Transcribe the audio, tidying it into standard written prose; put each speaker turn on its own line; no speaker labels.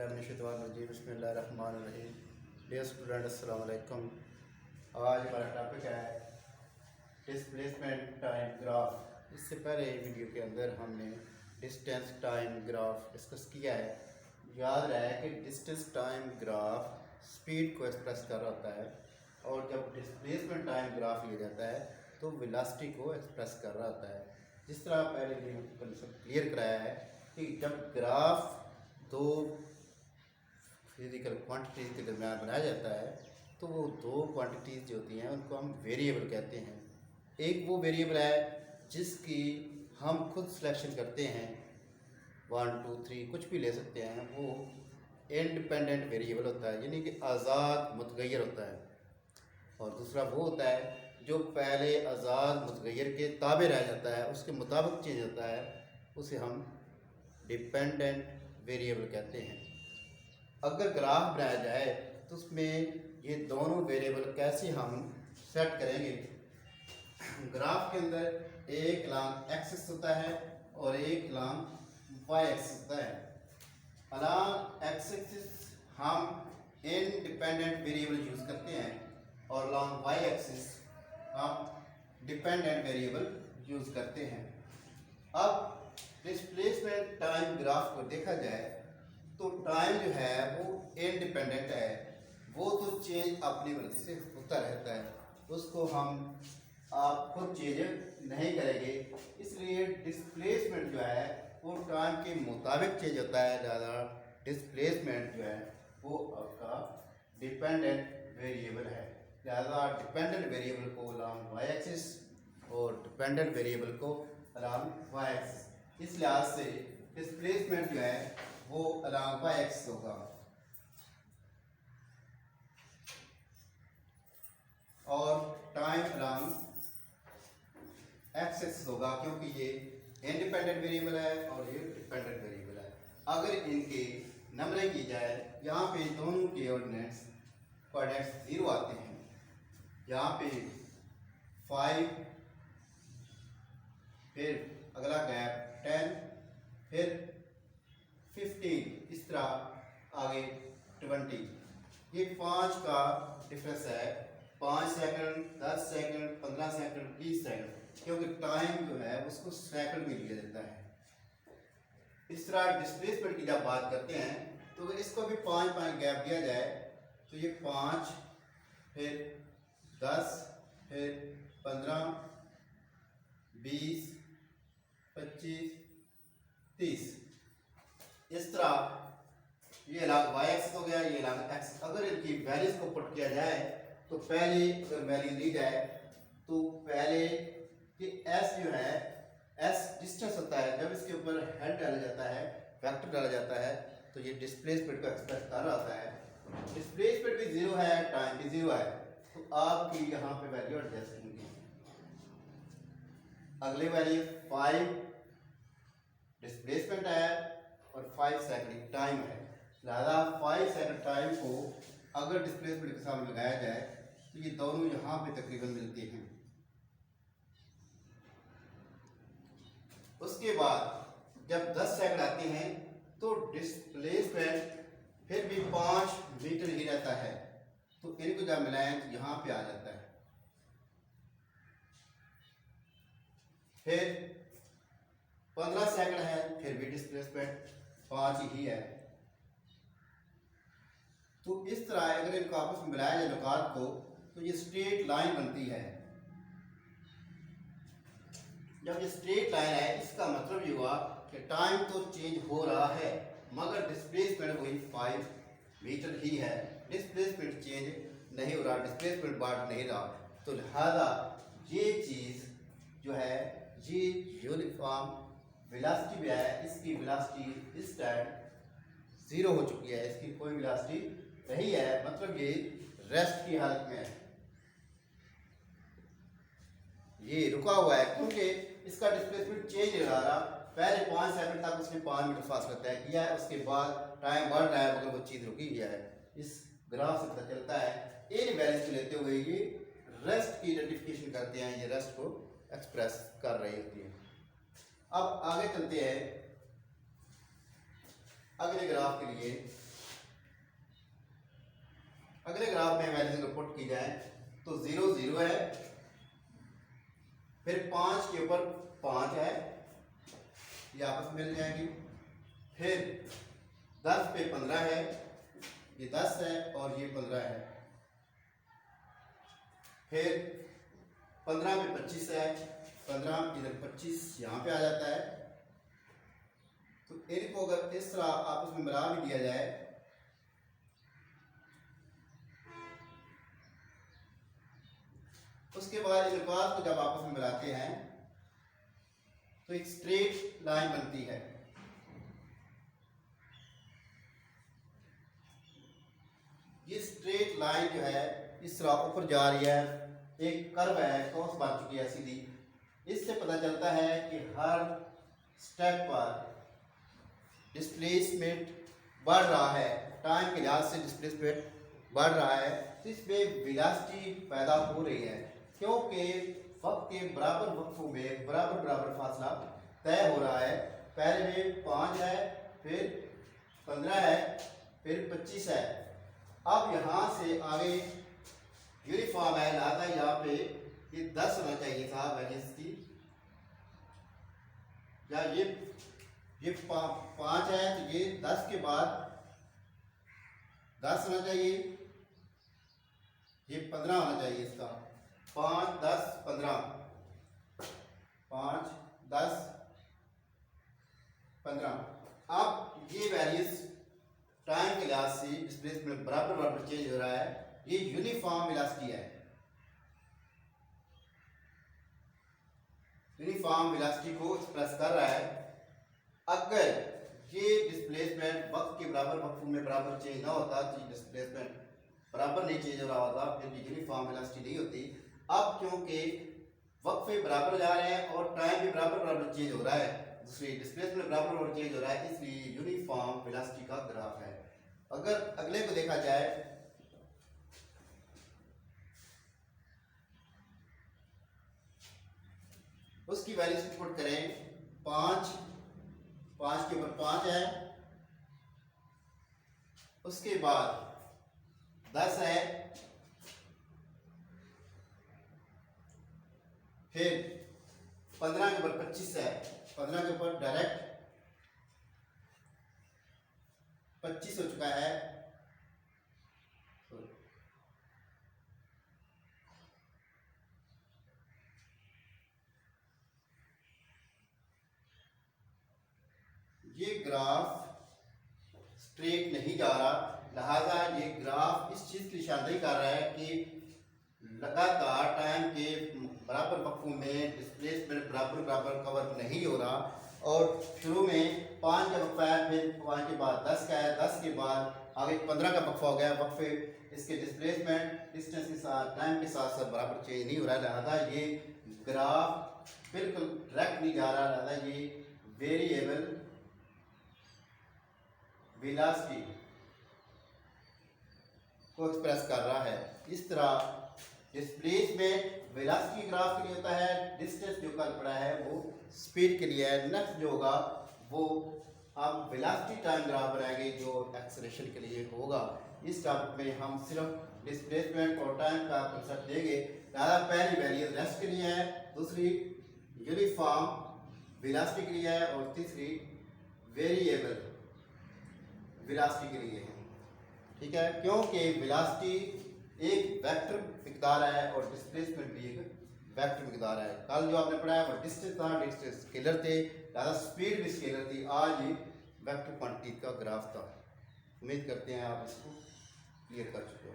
बिस्मिल्लाहिर्रहमानिर्रहीम। Dear student, अस्सलाम वालेकुम। आज हमारा टॉपिक है डिस्प्लेसमेंट टाइम ग्राफ। इससे पहले वीडियो के अंदर हमने डिस्टेंस टाइम ग्राफ डिस्कस किया है। याद रहे कि डिस्टेंस टाइम ग्राफ स्पीड को एक्सप्रेस कर रहा होता है और जब डिस्प्लेसमेंट टाइम ग्राफ लिया जाता है तो वेलोसिटी को एक्सप्रेस कर रहा होता है। जिस तरह पहले क्लियर कराया है कि जब ग्राफ दो फिजिकल क्वांटिटीज़ के दरमियान बनाया जाता है तो वो दो क्वांटिटीज़ जो होती हैं उनको हम वेरिएबल कहते हैं। एक वो वेरिएबल है जिसकी हम खुद सिलेक्शन करते हैं, 1 2 3 कुछ भी ले सकते हैं, वो इंडिपेंडेंट वेरिएबल होता है, यानी कि आज़ाद मुतगैर होता है। और दूसरा वो होता है जो पहले आज़ाद मुतगैर के ताबे रह जाता है, उसके मुताबिक चेंज होता है, उसे हम डिपेंडेंट वेरिएबल कहते हैं। अगर ग्राफ बनाया जाए तो उसमें ये दोनों वेरिएबल कैसे हम सेट करेंगे। ग्राफ के अंदर एक लॉन्ग एक्सिस होता है और एक लॉन्ग वाई एक्सिस होता है। अलॉन्ग एक्सिस हम इंडिपेंडेंट वेरिएबल यूज़ करते हैं और लॉन्ग वाई एक्सिस हम डिपेंडेंट वेरिएबल यूज़ करते हैं। अब डिस्प्लेसमेंट टाइम ग्राफ को देखा जाए तो टाइम जो है वो इंडिपेंडेंट है, वो तो चेंज अपनी मर्जी से होता रहता है, उसको हम आप खुद चेंज नहीं करेंगे। इसलिए डिस्प्लेसमेंट जो है वो टाइम के मुताबिक चेंज होता है। ज़्यादा डिस्प्लेसमेंट जो है वो आपका डिपेंडेंट वेरिएबल है। ज़्यादा डिपेंडेंट वेरिएबल को अलॉन्ग वाई एक्सिस और डिपेंडेंट वेरिएबल को अलॉन्ग वाई एक्सिस। इस लिहाज से डिस्प्लेसमेंट जो है वो अलॉन्ग वाई एक्सिस होगा और टाइम अलॉन्ग एक्स एक्सिस होगा, क्योंकि ये इंडिपेंडेंट वेरिएबल है और ये डिपेंडेंट वेरिएबल है। अगर इनके नंबरिंग की जाए, यहाँ पे दोनों के कोऑर्डिनेट्स 0 आते हैं, यहाँ पे 5, फिर अगला गैप 10, फिर 15, इस तरह आगे 20। ये 5 का डिफरेंस है, 5 सेकंड, 10 सेकंड, 15 सेकंड, 20 सेकंड, क्योंकि टाइम जो है उसको सेकंड में लिया जाता है। इस तरह डिस्प्लेसमेंट की जब बात करते हैं तो इसको भी 5 गैप दिया जाए तो ये 5, फिर 10, फिर 15, 20, 25, 30, इस तरह ये अलग वाई एक्स हो गया, ये अलग एक्स। अगर इनकी वैल्यूज को पुट किया जाए तो पहले अगर वैल्यू ली जाए तो पहले कि एस जो है, एस डिस्टेंस होता है, जब इसके ऊपर हेड डाला जाता है, वेक्टर डाला जाता है तो ये डिस्प्लेसमेंट को एक्सप्रेस कर रहा होता है। डिस्प्लेसमेंट भी 0 है, टाइम भी 0 है, तो आपकी यहाँ पे वैल्यू एडजस्ट होंगी। अगली वैल्यू 5 डिस्प्लेसमेंट है और 5 सेकंड टाइम है। लिहाजा 5 सेकंड टाइम को अगर डिस्प्लेसमेंट के सामने लगाया जाए तो ये दोनों यहाँ पे तकरीबन मिलते हैं। उसके बाद जब 10 सेकंड आते हैं तो डिस्प्लेसमेंट फिर भी 5 मीटर ही रहता है, तो इनको जब मिलाएं तो यहाँ पे आ जाता है। फिर 15 सेकंड है, फिर भी डिस्प्लेसमेंट 5 ही है। तो इस तरह अगर इनको आपस में मिलाया जाए नुकात को तो ये स्ट्रेट लाइन बनती है। जब ये स्ट्रेट लाइन है इसका मतलब ये हुआ कि टाइम तो चेंज हो रहा है मगर डिस्प्लेसमेंट वही 5 मीटर ही है, डिस्प्लेसमेंट चेंज नहीं हो रहा, डिस्प्लेसमेंट बढ़ नहीं रहा। तो लिहाजा ये चीज़ जो है ये यूनिफॉर्म वेलोसिटी भी है, इसकी वेलोसिटी इस टाइम 0 हो चुकी है, इसकी कोई वेलोसिटी नहीं है, मतलब ये रेस्ट की हालत में है, ये रुका हुआ है क्योंकि इसका डिस्प्लेसमेंट चेंज नहीं आ रहा। पहले 5 सेकंड तक उसने 5 मीटर फासला तय किया है, उसके बाद टाइम बढ़ रहा है मगर वो चीज़ रुकी हुई है। इस ग्राफ से पता चलता है इन वैल्यूज को लेते हुए ये रेस्ट की आइडेंटिफिकेशन करते हैं, ये रेस्ट को एक्सप्रेस कर रही होती है। अब आगे चलते हैं अगले ग्राफ के लिए। अगले ग्राफ में वैल्यूज पुट की जाए तो 0 0 है, फिर 5 के ऊपर 5 है, ये आपस में मिल जाएंगी, फिर 10 पे 15 है, ये 10 है और ये 15 है, फिर 15 में 25 है, 15 इधर 25 यहाँ पे आ जाता है। तो इनको अगर इस तरह आपस में मिला भी दिया जाए उसके बाद इन अनुपात को जब आपस में मिलाते हैं तो एक स्ट्रेट लाइन बनती है। ये स्ट्रेट लाइन जो है इस तरह ऊपर जा रही है, एक कर्व है, क्रॉस बन चुकी है सीधी। इससे पता चलता है कि हर स्टेप पर डिस्प्लेसमेंट बढ़ रहा है, टाइम के लिहाज से डिस्प्लेसमेंट बढ़ रहा है, तो इसमें वेलोसिटी पैदा हो रही है, क्योंकि वक्त के बराबर वक्फों में बराबर बराबर फासला तय हो रहा है। पहले में 5 है, फिर 15 है, फिर 25 है। अब यहाँ से आगे यूनिफॉर्म है, लिहाजा यहाँ पे ये 10 होना चाहिए था वैल्यूज की, या ये 5 है तो ये 10 के बाद 10 होना चाहिए, ये 15 होना चाहिए इसका, 5 10 15, 5 10 15। अब ये वैल्यूज टाइम के लिहाज से डिस्प्लेसमेंट बराबर बराबर चेंज हो रहा है, ये यूनिफॉर्म वेलोसिटी है। यूनिफॉर्म वेलोसिटी को एक्सप्रेस कर रहा है। अगर ये डिस्प्लेसमेंट वक्त के बराबर वक्फों में बराबर चेंज ना होता, तो डिस्प्लेसमेंट बराबर नहीं चेंज हो रहा होता, फिर यूनिफॉर्म वेलोसिटी नहीं होती। अब क्योंकि वक्फे बराबर जा रहे हैं और टाइम भी बराबर बराबर चेंज हो रहा है, दूसरी डिस्प्लेसमेंट बराबर बराबर चेंज हो रहा है, इसलिए यूनिफॉर्म वेलोसिटी का ग्राफ है। अगर अगले को देखा जाए उसकी वैल्यूज पुट करें, 5 के ऊपर 5 है, उसके बाद 10 है, फिर 15 के ऊपर 25 है, 15 के ऊपर डायरेक्ट 25 हो चुका है, ये ग्राफ स्ट्रेट नहीं जा रहा, लिहाजा ये ग्राफ इस चीज़ की निशानदेही कर रहा है कि लगातार टाइम के बराबर वक्फों में डिस्प्लेसमेंट बराबर बराबर कवर नहीं हो रहा। और शुरू में 5 का वक्फा है, फिर 5 के बाद 10 का है, 10 के बाद आगे 15 का वक्फा हो गया। वक्फे इसके डिस्प्लेसमेंट डिस्टेंस के साथ टाइम के साथ साथ बराबर चेंज नहीं हो रहा, लिहाजा ये ग्राफ बिल्कुल डायरेक्ट नहीं जा रहा, लिहाजा ये वेरिएबल वेलोसिटी को एक्सप्रेस कर रहा है। इस तरह डिस्प्लेसमेंट वेलोसिटी ग्राफ के लिए होता है, डिस्टेंस जो कल पड़ा है वो स्पीड के लिए है। नेक्स्ट जो होगा वो हम वेलोसिटी टाइम ग्राफ बनाएंगे जो एक्सेलरेशन के लिए होगा। इस टॉपिक में हम सिर्फ डिस्प्लेसमेंट और टाइम का कंसेप्ट देंगे। ज़्यादा पहली वैल्यू रेस्ट के लिए है, दूसरी यूनिफॉर्म वेलोसिटी के लिए है और तीसरी वेरिएबल वेलोसिटी के लिए है। ठीक है, क्योंकि वेलोसिटी एक वेक्टर मिकदार है और डिस्प्लेसमेंट भी एक वेक्टर मिकदार है। कल जो आपने पढ़ा है वो डिस्टेंस था, डिस्टेंस स्केलर थे, ज़्यादा स्पीड भी स्केलर थी, आज ये वेक्टर क्वांटिटी का ग्राफ था। उम्मीद करते हैं आप इसको क्लियर कर चुके हो।